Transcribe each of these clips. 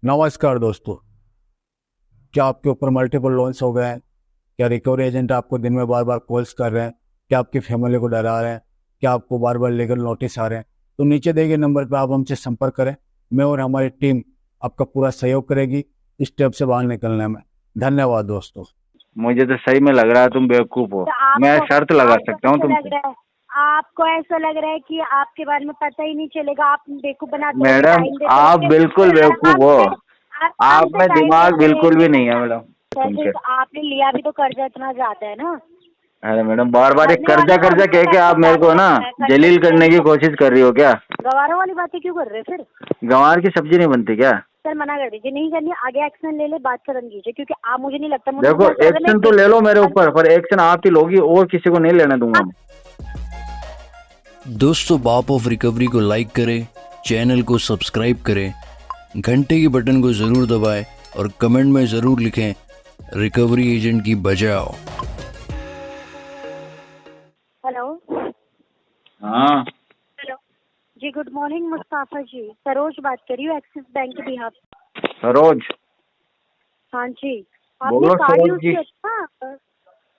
नमस्कार दोस्तों। क्या आपके ऊपर मल्टीपल लोन्स हो गए हैं? क्या रिकवरी एजेंट आपको दिन में बार बार कॉल्स कर रहे हैं? क्या आपकी फैमिली को डरा रहे हैं? क्या आपको बार बार लीगल नोटिस आ रहे हैं? तो नीचे दिए गए नंबर पर आप हमसे संपर्क करें। मैं और हमारी टीम आपका पूरा सहयोग करेगी इस स्टेप से बाहर निकलने में। धन्यवाद दोस्तों। मुझे तो सही में लग रहा है तुम बेवकूफ हो। तो मैं आपको शर्त लगा आपको सकता हूँ ऐसा लग तुमसे। रहा है आपको ऐसा लग रहा है कि आपके बारे में पता ही नहीं चलेगा, आप बेवकूफ बनाते रहोगे, मैडम टाइम देते आप रहोगे। बिल्कुल फिर बेवकूफ हो। आप हमसे में टाइम दिमाग देते बिल्कुल भी रहेंगे। नहीं है मैडम सर तुमसे। फिर आपने लिया भी तो कर्जा इतना ज्यादा है ना। अरे मैडम बार बार एक भरने कर्जा वाला तो कर्जा हमसे कह के पैसे आप मेरे ज्यादा को ना लेता है, कर्जा जलील तो करने की हमको। कोशिश कर रही हो क्या? गवारों वाली बातें क्यों कर रहे हैं फिर? गंवार की सब्जी नहीं बनती क्या? सर मना कर दीजिए, नहीं करनी, आगे एक्शन ले ले, बात खत्म कीजिए, क्योंकि आप मुझे नहीं लगता मुझे देखो बहुत ज्यादा एक्शन तो ले लो मेरे नहीं। ऊपर, पर एक्शन आप ही लोगी और किसी को नहीं लेने दूंगा मैं। दोस्तों, बाप ऑफ रिकवरी को लाइक करें, चैनल को सब्सक्राइब करें, घंटे की बटन को ज़रूर दबाएं और कमेंट में ज़रूर लिखें रिकवरी एजेंट की बजाओ। हेलो। हाँ हेलो जी, गुड मॉर्निंग मुस्ताफा जी, सरोज बात कर रही हूँ एक्सिस बैंक के बिहाफ। सरोज हाँ जी, आपने बोलो कार्ड सरोज यूज जी। किया था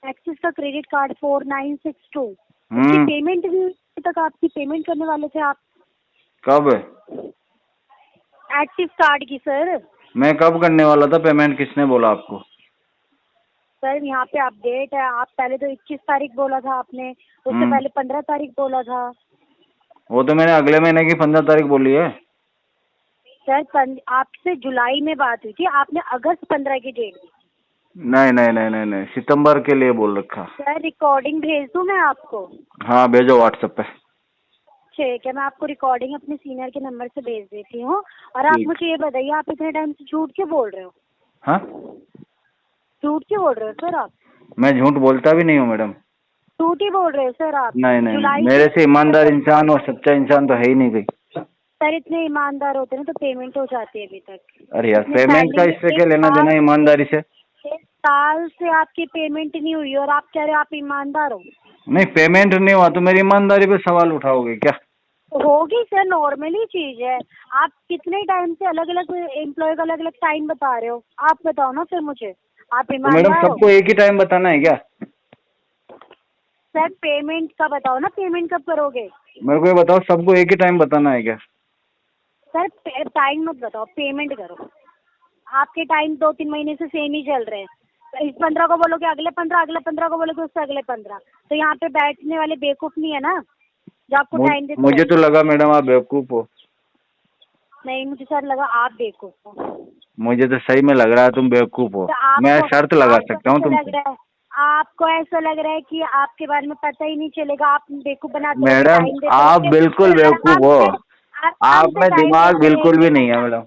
एक्सिस का क्रेडिट कार्ड 4962। उसकी पेमेंट भी अभी तक आपकी पेमेंट करने वाले थे आप कब? एक्सिस कार्ड की। सर मैं कब करने वाला था पेमेंट? किसने बोला आपको? सर यहाँ पे अपडेट है, आप पहले तो 21 तारीख बोला था आपने, उससे पहले 15 तारीख बोला था। वो तो मैंने अगले महीने की 15 तारीख बोली है। सर आपसे जुलाई में बात हुई थी, आपने अगस्त 15 की डेट दी। नहीं नहीं नहीं नहीं नहीं, सितंबर के लिए बोल रखा। सर रिकॉर्डिंग भेज दूँ मैं आपको? हाँ भेजो व्हाट्सएप पे। ठीक है, मैं आपको रिकॉर्डिंग अपने सीनियर के नंबर से भेज देती हूँ। और आप ठीक। मुझे ये बताइए, आप इतने टाइम से झूठ क्यों बोल रहे हो? हाँ झूठ क्यों बोल रहे हो सर आप? मैं झूठ बोलता भी नहीं हूँ मैडम। झूठ ही बोल रहे हो सर आप। नहीं नहीं नहीं, जुलाई मेरे से ईमानदार इंसान और सच्चा इंसान तो है ही नहीं कोई। सर इतने ईमानदार होते ना तो पेमेंट हो जाती है अभी तक। अरे यार इतने पेमेंट का standing इससे एक क्या लेना देना साल ईमानदारी से? एक साल से आपकी पेमेंट नहीं हुई और आप कह रहे हो आप ईमानदार हो। नहीं पेमेंट नहीं हुआ तो मेरी ईमानदारी पे सवाल उठाओगे क्या? होगी सर, नॉर्मली चीज है। आप कितने टाइम से अलग अलग एम्प्लॉय का अलग अलग टाइम बता रहे हो? आप बताओ ना फिर मुझे, आप तो मैडम ईमानदार हो? सबको एक ही टाइम बताना है क्या? सर पेमेंट का बताओ ना, पेमेंट कब करोगे? मेरे को ये बताओ, सबको एक ही टाइम बताना है क्या? सर टाइम मत बताओ, पेमेंट करो। आपके टाइम 2-3 महीने से सेम ही चल रहे हैं। इस 15 को बोलोगे अगले 15, अगले 15 को बोलोगे उससे अगले 15। तो यहाँ पे बैठने वाले बेवकूफ नहीं है ना जो आपको टाइम देते मुझे तो रहेंगे। लगा मैडम आप बेवकूफ हो। नहीं, मुझे सर लगा आप बेवकूफ हो। मुझे तो सही में लग रहा है तुम बेवकूफ हो। तो मैं शर्त लगा आपको सकता हूँ ऐसा लग तुमसे। रहा है आपको ऐसा लग रहा है कि आपके बारे में पता ही नहीं चलेगा, आप बेवकूफ बनाते रहोगे, मैडम टाइम देते आप रहोगे। बिल्कुल फिर बेवकूफ हो। आप हमसे में टाइम दिमाग देते बिल्कुल भी रहेंगे। नहीं है madam.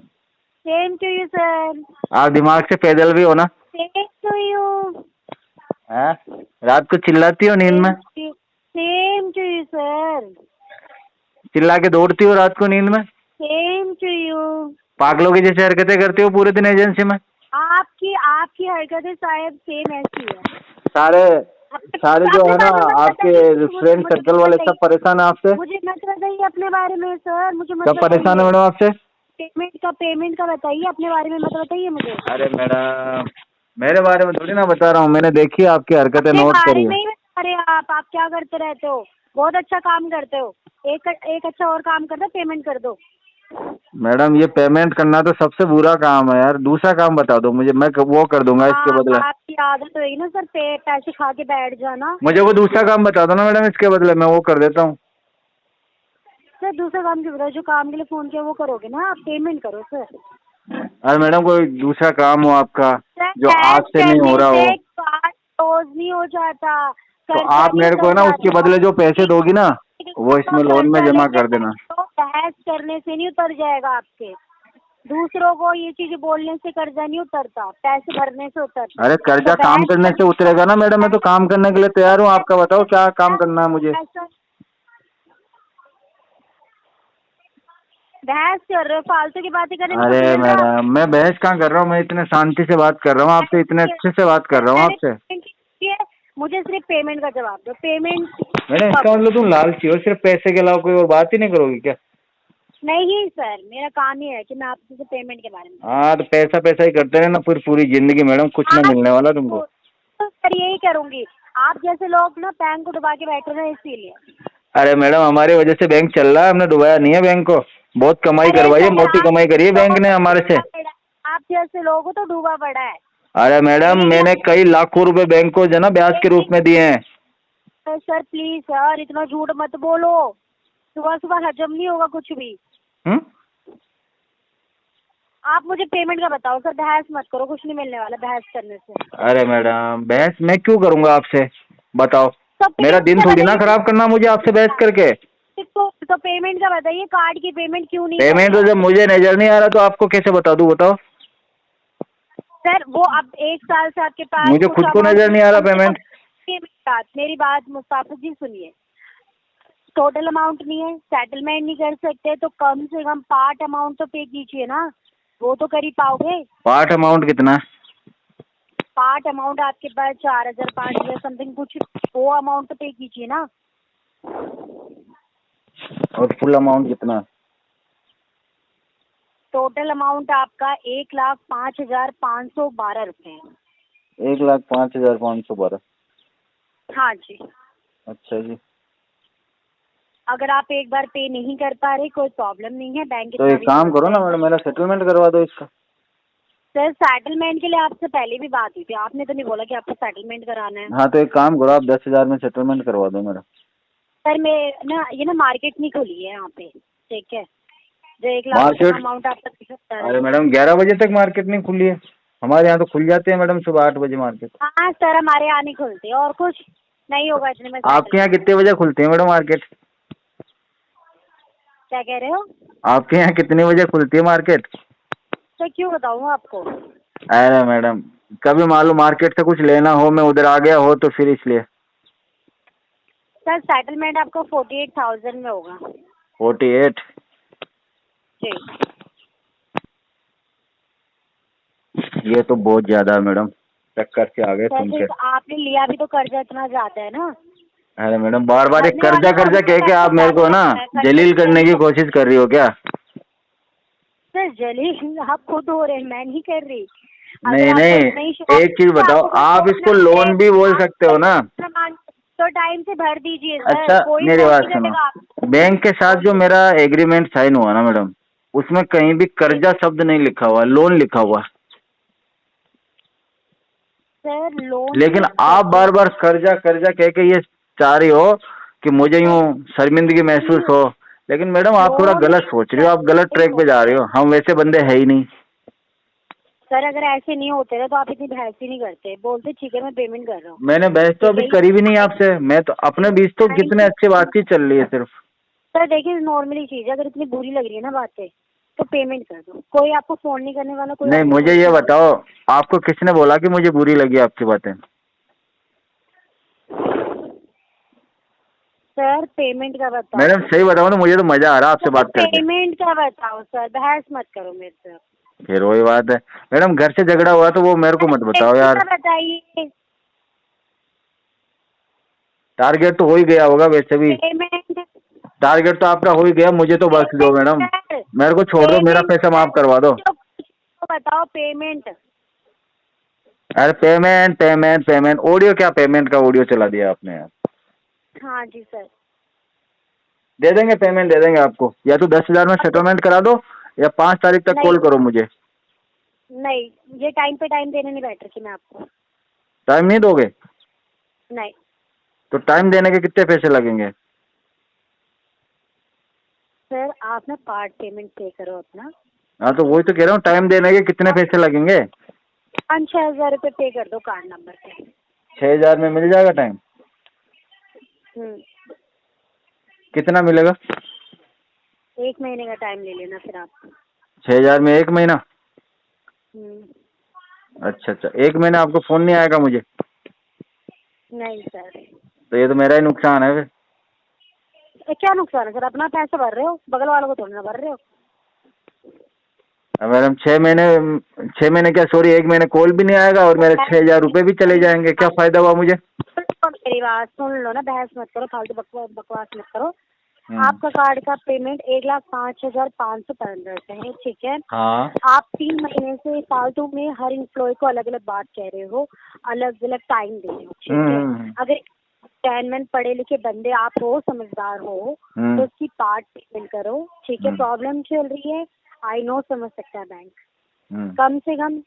Same to you sir. आप दिमाग से पैदल भी हो ना? Same to you. हैं? रात को चिल्लाती हो नींद में? Same to you sir. चिल्ला के दौड़ती हो रात को नींद में? Same to you. पागलों की जैसे हरकतें करते हो पूरे दिन एजेंसी में। आपकी आपकी हरकतें शायद सेम ऐसी है। सारे सारे जो अपने है ना बारे में मत आपके बताइए, फ्रेंड मुझे सर्कल मत वाले सब बताइए, परेशान है आपसे। मुझे मत बताइए अपने बारे में सर, मुझे मत सब परेशान है बताइए। मैडम आपसे। पेमेंट का बताइए, अपने बारे में मत बताइए मुझे। अरे मैडम मेरे बारे में थोड़ी ना बता रहा हूँ, मैंने देखी आपकी हरकतें अपने नोट बारे करी है। में ही बता रहे आप क्या करते रहते हो? बहुत अच्छा काम करते हो। एक अच्छा और काम कर दो, पेमेंट कर दो। मैडम ये पेमेंट करना तो सबसे बुरा काम है यार, दूसरा काम बता दो मुझे, मैं वो कर दूंगा इसके बदले। आपकी आदत होगी ना सर, पैसे खा के बैठ जाना। मुझे वो दूसरा काम बता दो ना मैडम, इसके बदले मैं वो कर देता हूँ। सर दूसरा काम क्यों बताओ? जो काम के लिए फोन किया वो करोगे ना, आप पेमेंट करो सर। अरे मैडम कोई दूसरा काम हो आपका जो आज से नहीं हो रहा हो, क्लोज नहीं हो जाता, तो कर्जा आप नहीं मेरे को उतर ना उसके जाता। बदले जो पैसे दोगी ना वो इसमें लोन में कर्जा जमा लेके कर देना। तो बहस करने से नहीं उतर जाएगा आपके। दूसरों को ये चीज बोलने से कर्जा नहीं उतरता, पैसे भरने से उतरता। अरे कर्जा तो काम करने से उतरेगा ना मैडम, मैं तो काम करने के लिए तैयार हूँ, आपका बताओ क्या काम करना है मुझे। बहस कर रहे हो, फालतू की बातें करने में अरे कुछ मिल रहा है? मैडम मैं बहस कहाँ कर रहा हूँ, मैं इतने शांति से बात कर रहा हूँ आपसे, इतने अच्छे से बात कर रहा हूँ आपसे। मुझे सिर्फ पेमेंट का जवाब दो, पेमेंट। मैडम इसका मतलब तुम लालची हो, सिर्फ पैसे के अलावा कोई और बात ही नहीं करोगी क्या? नहीं सर, मेरा काम ही है कि मैं आपसे पेमेंट के बारे में। हाँ तो पैसा पैसा ही करते रहना फिर पूरी जिंदगी मैडम, कुछ नहीं मिलने वाला तुमको। तो सर यही करूंगी, आप जैसे लोग ना बैंक को डुबा के बैठे रहे इसीलिए। अरे मैडम हमारी वजह से बैंक चल रहा है, हमने डुबाया नहीं है बैंक को, बहुत कमाई अरे करवाई है, सर, मोटी आप कमाई करी है बैंक ने हमारे से। आप जैसे लोगों तो डूबा पड़ा है। अरे मैडम मेरी मैंने कई लाखों रुपए बैंक को जो ना ब्याज के रूप में दिए हैं। सर प्लीज सर, इतना झूठ मत बोलो, सुबह सुबह हजम नहीं होगा कुछ भी। हम्म? आप मुझे पेमेंट का बताओ सर, बहस मत करो, कुछ नहीं मिलने वाला बहस करने से। अरे मैडम बहस मैं क्यों करूंगा आपसे, बताओ। तो मेरा पेमेंट दिन का थोड़ी ना बताइए। खराब करना मुझे आपसे बहस करके। तो पेमेंट का बताइए, कार्ड की पेमेंट क्यों नहीं पेमेंट कर तो रहे जब मुझे नजर नहीं आ रहा तो आपको कैसे बता दूं, बताओ। सर? वो अब 1 साल से आपके पास मुझे कुछ खुद को amount नजर नहीं आ रहा कम से कम- पेमेंट। मेरी बात मुस्ताफिज जी सुनिए, टोटल अमाउंट नहीं है, सेटलमेंट नहीं कर सकते तो कम से कम पार्ट अमाउंट तो पे कीजिए ना, वो तो कर ही पाओगे। पार्ट अमाउंट कितना? पार्ट अमाउंट आपके पास 4,000 5,000 समथिंग कुछ, वो अमाउंट तो पे कीजिए ना। और फुल अमाउंट कितना? टोटल अमाउंट आपका 1,05,512 रुपए है। 1,05,512। हाँ जी। अच्छा जी। अगर आप एक बार पे नहीं कर पा रहे कोई प्रॉब्लम नहीं है, बैंक तो एक काम करो ना मैडम, मेरा सेटलमेंट करवा दो इसका। सर सेटलमेंट के लिए आपसे पहले भी बात हुई थी, आपने तो नहीं बोला कि आपको सेटलमेंट कराना है। हाँ तो एक काम करो, आप 10,000 में सेटलमेंट करवा दो मेरा। सर मैं ना ये ना मार्केट नहीं खुली है यहाँ पे, ठीक है, जो 1,00,000 मार्केट? अमाउंट आपका दिख सकता है। अरे मैडम 11 बजे तक मार्केट नहीं खुली है, हमारे यहाँ तो खुल जाते हैं मैडम सुबह 8 बजे मार्केट। हाँ सर, हमारे यहाँ नहीं खुलती, और कुछ नहीं होगा इतने में। आपके यहाँ कितने बजे खुलती है मैडम मार्केट? क्या कह रहे हो? आपके यहाँ कितने बजे खुलती है मार्केट? सर क्यों बताऊँ आपको? अरे मैडम कभी मालूम मार्केट से कुछ लेना हो, मैं उधर आ गया हो तो फिर इसलिए। सर सेटलमेंट आपको 48,000 में होगा। 48? जी। ये तो बहुत ज्यादा है मैडम, टक्कर से आ गए सर सुन के। फिर आपने लिया भी तो कर्जा इतना ज्यादा है ना। अरे मैडम बार बार एक भरने कर्जा वाला कर्जा तो कह के आप मेरे को ना कर्जा जलील करने की कोशिश कर रही हो क्या? सर जलील आप खुद हो रहे हैं, मैं नहीं कर रही। नहीं नहीं, एक चीज बताओ, आप इसको लोन भी बोल सकते हो ना। तो टाइम से भर दीजिए सर। अच्छा कोई मेरी फोन बात नहीं सुनो, करेगा आपको। बैंक के साथ जो मेरा एग्रीमेंट साइन हुआ ना मैडम, उसमें कहीं भी कर्जा शब्द नहीं लिखा हुआ, लोन लिखा हुआ। सर लोन लेकिन आप बार बार कर्जा कर्जा कह के ये चाह रही हो कि मुझे यूँ शर्मिंदगी महसूस हो, लेकिन मैडम आप थोड़ा गलत सोच रही हो, आप गलत ट्रैक पे जा रही हो, हम वैसे बंदे है ही नहीं। सर अगर ऐसे नहीं होते ना तो आप इतनी बहस ही नहीं करते, बोलते ठीक है मैं पेमेंट कर रहा हूँ। मैंने बहस तो अभी करी भी नहीं आपसे, मैं तो अपने बीच तो कितने अच्छी बातचीत चल रही है सिर्फ। सर देखिए नॉर्मली चीज है, अगर इतनी बुरी लग रही है ना बातें तो पेमेंट कर दो, कोई आपको फोन नहीं करने वाला। कोई नहीं मुझे ये बताओ, आपको किसने बोला कि मुझे बुरी लगी आपकी बातें? सर पेमेंट का बताओ। मैडम सही बताओ ना, मुझे तो मजा आ रहा है आपसे बात करके। पेमेंट का बताओ सर, बहस मत करो मेरे से। फिर वही बात है मैडम, घर से झगड़ा हुआ तो वो मेरे को मत बताओ यार। बताइए। टारगेट तो हो ही गया होगा वैसे भी, पेमेंट टारगेट तो आपका हो ही गया, मुझे तो बख्श दो मैडम, मेरे को छोड़ दो, मेरा पैसा माफ करवा दो। बताओ पेमेंट। अरे पेमेंट पेमेंट पेमेंट, ऑडियो क्या पेमेंट का ऑडियो चला दिया आपने यार। हाँ जी सर। दे देंगे पेमेंट, दे देंगे आपको, या तो 10,000 में सेटलमेंट करा दो या 5 तारीख तक कॉल करो मुझे। नहीं ये टाइम पे टाइम देने नहीं बैठ रही मैं आपको। टाइम नहीं दोगे? नहीं। तो टाइम देने के कितने पैसे लगेंगे? सर आप ना पार्ट पेमेंट पे करो अपना। हाँ तो वही तो कह रहा हूँ, टाइम देने के कितने पैसे लगेंगे? 5-6 हज़ार रुपये पे कर दो कार्ड नंबर पे। 6,000 में मिल जाएगा टाइम? कितना मिलेगा? 1 महीने का टाइम ले लेना फिर आप। 6,000 में 1 महीना? अच्छा अच्छा, 1 महीना आपको फोन नहीं आएगा मुझे? नहीं सर। तो ये तो मेरा ही नुकसान है फिर। क्या नुकसान है सर, अपना पैसा भर रहे हो, बगल वालों को थोड़ी ना भर रहे हो। मैडम 6 महीने क्या, सॉरी 1 महीने कॉल भी नहीं आएगा और मेरे 6,000 रुपये भी चले जाएंगे, क्या फायदा हुआ मुझे? मेरी बात सुन लो ना, बहस मत करो, फालतू बकवास मत करो। आपका कार्ड का पेमेंट 1,05,515 से है, ठीक है। हाँ आप 3 महीने से फालतू में हर एम्प्लॉय को अलग अलग बात कह रहे हो, अलग अलग टाइम दे रहे हो, ठीक है। अगर टेनमेंट पढ़े लिखे बंदे आप हो, समझदार हो, तो उसकी पार्ट पेमेंट करो, ठीक है। प्रॉब्लम चल रही है, आई नो, समझ सकता है बैंक। कम से कम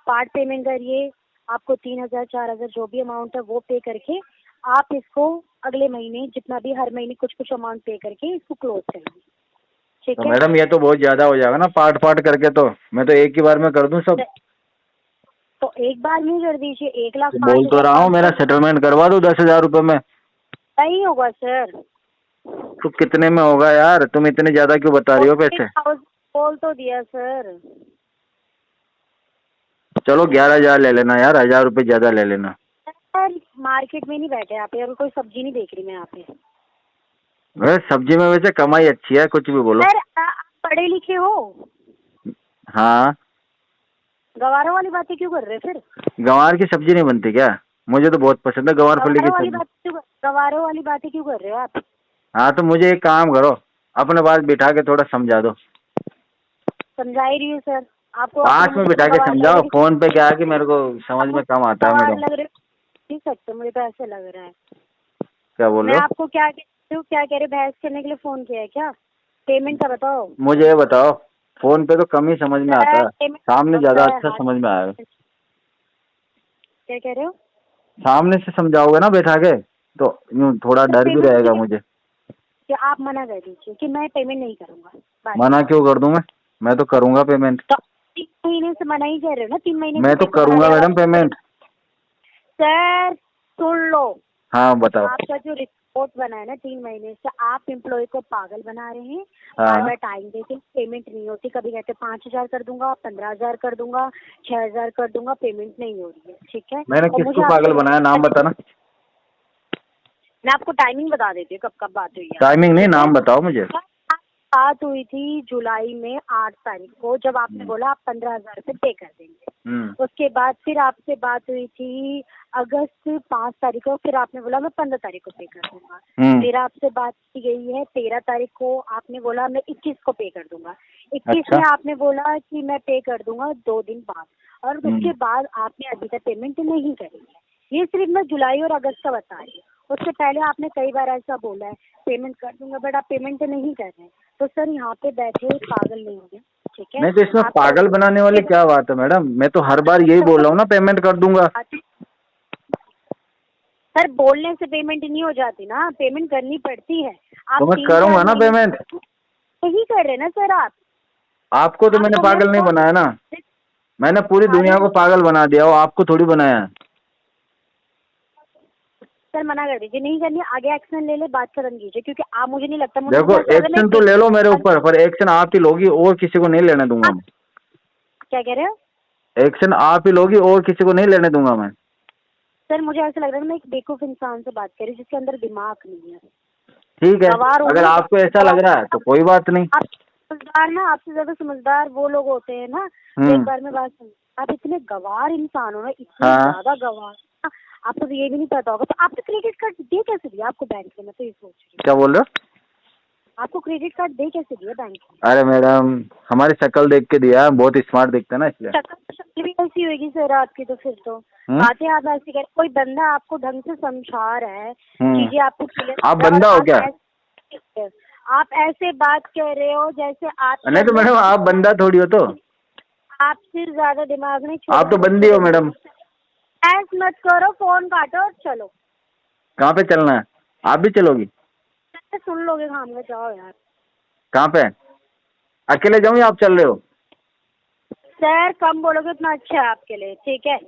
पार्ट पेमेंट करिए। आपको 3,000 4,000 जो भी अमाउंट है वो पे करके आप इसको अगले महीने जितना भी हर महीने कुछ कुछ अमाउंट पे करके इसको क्लोज करिए, ठीक तो है। मैडम ये तो बहुत ज्यादा हो जाएगा ना, पार्ट पार्ट करके। तो मैं तो एक ही बार में कर दूं सब। तो एक बार में कर दीजिए। 1,05,000 बोल तो रहा हूँ, मेरा सेटलमेंट करवा दो 10,000 रुपए में। नहीं होगा सर। तो कितने में होगा यार? तुम इतने ज्यादा क्यों बता रही हो पैसे? बोल तो दिया सर। चलो 11,000 ले लेना यार, 1,000 रुपए ज्यादा ले लेना। सर मार्केट में नहीं बैठे यहाँ पे, और कोई सब्जी नहीं देख रही मैं यहाँ पे। वैसे सब्जी में वैसे कमाई अच्छी है, कुछ भी बोलो। सर आप पढ़े लिखे हो। हाँ। गवारों वाली बातें क्यों कर रहे फिर? गंवार की सब्जी नहीं बनती क्या? मुझे तो बहुत पसंद है गंवार फली की सब्जी। गवारों वाली बातें क्यों कर रहे हो आप? हाँ तो मुझे एक काम करो, अपने पास बिठा के थोड़ा समझा दो। समझा ही रही हूँ सर आपको। पास में बिठा के समझाओ, फोन पे क्या है कि मेरे को समझ में कम आता है मैडम। लग रहे नहीं सकते, मुझे तो ऐसे लग रहा है। क्या बोल रहे मैं हो? आपको क्या कह रहे, बहस करने के लिए फोन किया है क्या? पेमेंट का बताओ मुझे ये बताओ, फोन पे तो कम ही समझ में आता है, सामने ज्यादा अच्छा समझ में आएगा। क्या कह रहे हो? सामने से समझाओगे ना बैठा के, तो यूँ थोड़ा डर भी रहेगा मुझे। कि आप मना कर दीजिए कि मैं पेमेंट नहीं करूंगा। मना क्यों कर दूं मैं तो करूंगा पेमेंट। तो 3 महीने से मना ही कर रहे हो ना, 3 महीने मैं से तो करूंगा मैडम पेमेंट। सर सुन लो, हाँ बताओ। आपका जो रिपोर्ट बना है ना 3 महीने से, आप एम्प्लॉय को पागल बना रहे हैं। हाँ। बार बार टाइम देके पेमेंट नहीं होती, कभी कहते 5,000 कर दूंगा, 15,000 कर दूंगा, 6,000 कर दूंगा, पेमेंट नहीं हो रही है, ठीक है। मैंने किसको पागल बनाया, नाम बताना। मैं आपको टाइमिंग बता देती हूँ कब कब बात हुई है। टाइमिंग नहीं, नाम बताओ मुझे। बात हुई थी जुलाई में 8 तारीख को, जब आपने बोला आप 15,000 रुपये पे कर देंगे। उसके बाद फिर आपसे बात हुई थी अगस्त 5 तारीख को, फिर आपने बोला मैं 15 तारीख को पे कर दूंगा। फिर आपसे बात की गई है 13 तारीख को, आपने बोला मैं 21 को पे कर दूंगा। 21 में आपने बोला कि मैं पे कर दूंगा 2 दिन बाद, और उसके बाद आपने अभी तक पेमेंट नहीं करी है। ये सिर्फ मैं जुलाई और अगस्त का बता रही हूँ। उससे पहले आपने कई बार ऐसा बोला है पेमेंट कर दूंगा, बट आप पेमेंट नहीं कर रहे हैं। तो सर यहाँ पे बैठे पागल नहीं होंगे, ठीक है। नहीं तो इसमें पागल बनाने वाली क्या बात है मैडम? मैं तो हर बार यही बोल रहा हूँ ना, पेमेंट कर दूंगा। सर बोलने से पेमेंट नहीं हो जाती ना, पेमेंट करनी पड़ती है। आप तो मैं करूंगा ना पेमेंट। नहीं कर रहे ना सर आप। आपको तो मैंने पागल नहीं बनाया ना, मैंने पूरी दुनिया को पागल बना दिया, वो आपको थोड़ी बनाया है। सर मना कर दीजिए, नहीं करनी, आगे एक्शन ले ले, बात खत्म कीजिए, क्योंकि आप मुझे नहीं लगता। देखो एक्शन तो ले लो मेरे ऊपर, पर एक्शन आप ही लोगी, और किसी को नहीं लेने दूंगा मैं। क्या कह रहे हो? एक्शन आप ही लोगी, और किसी को नहीं लेने दूंगा मैं। सर मुझे ऐसा लग रहा है मैं एक बेवकूफ इंसान से बात कर रही हूँ जिसके अंदर दिमाग नहीं है। ठीक है, अगर आपको ऐसा लग रहा है तो कोई बात नहीं। आप समझदार ना, आपसे ज्यादा समझदार वो लोग होते हैं ना, एक बार में बात सुन। आप इतने गवार इंसान हो ना, इतने ज्यादा गवार, आपको तो ये भी नहीं पता होगा। तो आपको क्रेडिट कार्ड दे कैसे दिया आपको बैंक ने? मैं तो ये सोच रही हूँ। क्या बोल रहे हो? आपको क्रेडिट कार्ड दे कैसे दिया बैंक ने? अरे मैडम, हमारी शक्ल देख के दिया, बहुत स्मार्ट दिखते हैं ना इसलिए। शक्ल भी ऐसी होगी सर आपकी, तो फिर तो बातें आप ऐसी कह, कोई बंदा आपको ढंग से समझा रहा है, चीजें आपको क्लियर। आप बंदा हो क्या? आप ऐसे बात कह रहे हो जैसे आप। नहीं तो मैडम आप बंदा थोड़ी हो, तो आपसे ज्यादा दिमाग नहीं। आप तो बंदी हो मैडम। ऐसे मत करो, फोन काटो और चलो। कहाँ पे चलना है? आप भी चलोगी? सुन लोगे काम में, जाओ यार। कहाँ पे? अकेले जाऊँ या आप चल रहे हो? सर कम बोलोगे उतना अच्छा है आपके लिए, ठीक है।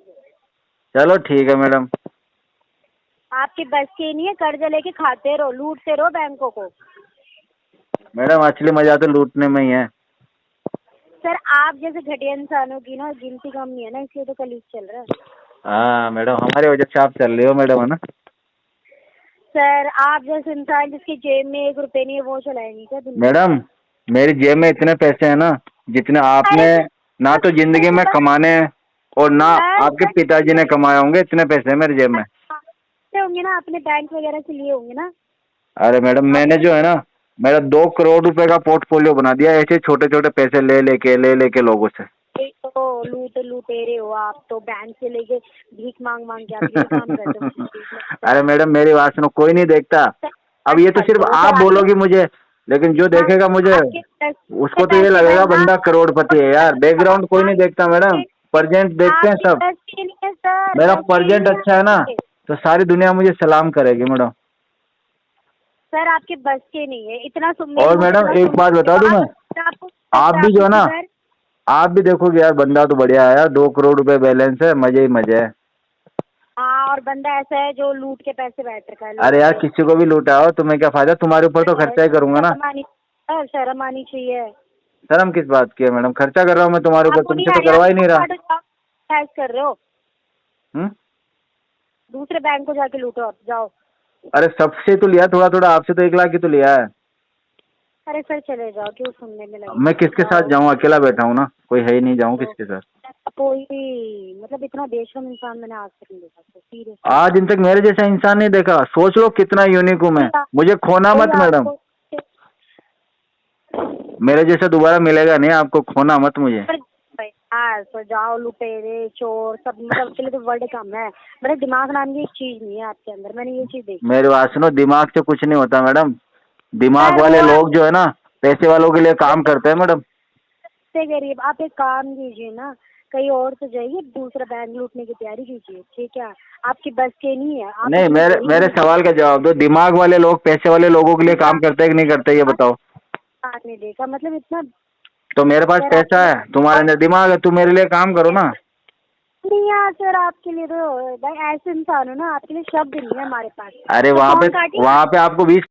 चलो ठीक है मैडम। आपकी बस की नहीं है, कर्जा लेके खाते रहो, लूटते रहो बैंकों को। मैडम असली मजा तो लूटने में ही है। सर आप जैसे घटिया इंसानों की ना गिनती कम नहीं है ना, इसलिए तो कलीस चल रहा है। हाँ मैडम, हमारी वजह से आप चल रहे हो मैडम, है ना। सर आप जैसे इंसान जिसकी जेब में 1 रुपए नहीं है वो चलाएंगे क्या दुनिया? मैडम मेरी जेब में इतने पैसे हैं ना, जितने आपने ना तो जिंदगी में कमाने और ना आपके पिताजी ने कमाए होंगे, इतने पैसे हैं मेरी जेब में। होंगे ना, अपने बैंक वगैरह से लिए होंगे ना। अरे मैडम मैंने जो है ना मेरा 2 करोड़ रुपए का पोर्टफोलियो बना दिया ऐसे छोटे छोटे पैसे ले लेके लोगों से। एक तो लुटेरे हो आप, तो बैंक से लेके भीख मांग मांग के आप ये काम करते हो। अरे मैडम मेरी बात सुनो, कोई नहीं देखता। अब ये तो सिर्फ आप बोलोगी मुझे, लेकिन जो देखेगा मुझे उसको तो ये लगेगा बंदा करोड़पति है यार। बैकग्राउंड कोई नहीं देखता मैडम, प्रेजेंट देखते हैं सब। मेरा प्रेजेंट अच्छा है ना तो सारी दुनिया मुझे सलाम करेगी मैडम। सर आपके बस के नहीं है इतना और मैडम एक बात बता दूं मैं, आप भी जो है ना, आप भी देखोगे यार बंदा तो बढ़िया है यार, 2 करोड़ रुपए बैलेंस है, मजे ही मजे है। हाँ, और बंदा ऐसा है जो लूट के पैसे बैठ रखा है। अरे यार किसी को भी लूटा हो तुम्हें क्या फायदा, तुम्हारे ऊपर तो खर्चा ही करूंगा ना। शर्म आनी चाहिए। शर्म किस बात की है मैडम, खर्चा कर रहा हूँ मैं तुम्हारे ऊपर, तुमसे तो करवा ही नहीं रहा। कर रहे हो दूसरे बैंक को जाके लूटो, आप जाओ। अरे सबसे तो लिया थोड़ा थोड़ा, आपसे तो 1 लाख की तो लिया है। अरे सर चले जाओ, क्यों सुनने में लगे। मैं किसके साथ जाऊँ, अकेला बैठा हूँ ना, कोई है ही नहीं, जाऊँ किसके साथ। कोई मतलब इतना बेशर्म इंसान मैंने आज तक नहीं देखा, सीरियस। आज दिन तक मेरे जैसा इंसान नहीं देखा। सोच लो कितना यूनिक हूँ मैं, मुझे खोना मत मैडम। मेरे जैसा दोबारा मिलेगा नहीं आपको, खोना मत मुझे। तो जाओ लुटेरे चोर सब, मतलब के लिए तो वर्ड कम है। मेरे दिमाग नाम की एक चीज नहीं है आपके अंदर, मैंने ये चीज देखी। मेरी बात सुनो, दिमाग से कुछ नहीं होता मैडम। दिमाग वाले लोग जो है ना पैसे वालों के लिए काम करते हैं मैडम। गरीब आप एक काम कीजिए ना, कहीं और तो जाइए, दूसरा बैंक लूटने की तैयारी कीजिए, ठीक है। आपकी बस के नहीं है। नहीं, मेरे सवाल का जवाब दो, दिमाग वाले लोग पैसे वाले लोगों के लिए काम करते हैं कि नहीं करते, ये बताओ। आपने देखा मतलब इतना। तो मेरे पास पैसा है, तुम्हारे अंदर दिमाग है, तुम मेरे लिए काम करो ना। नहीं यार सर, आपके लिए तो भाई ऐसे इंसान हो ना, आपके लिए शब्द नहीं है हमारे पास। अरे वहाँ पे आपको 20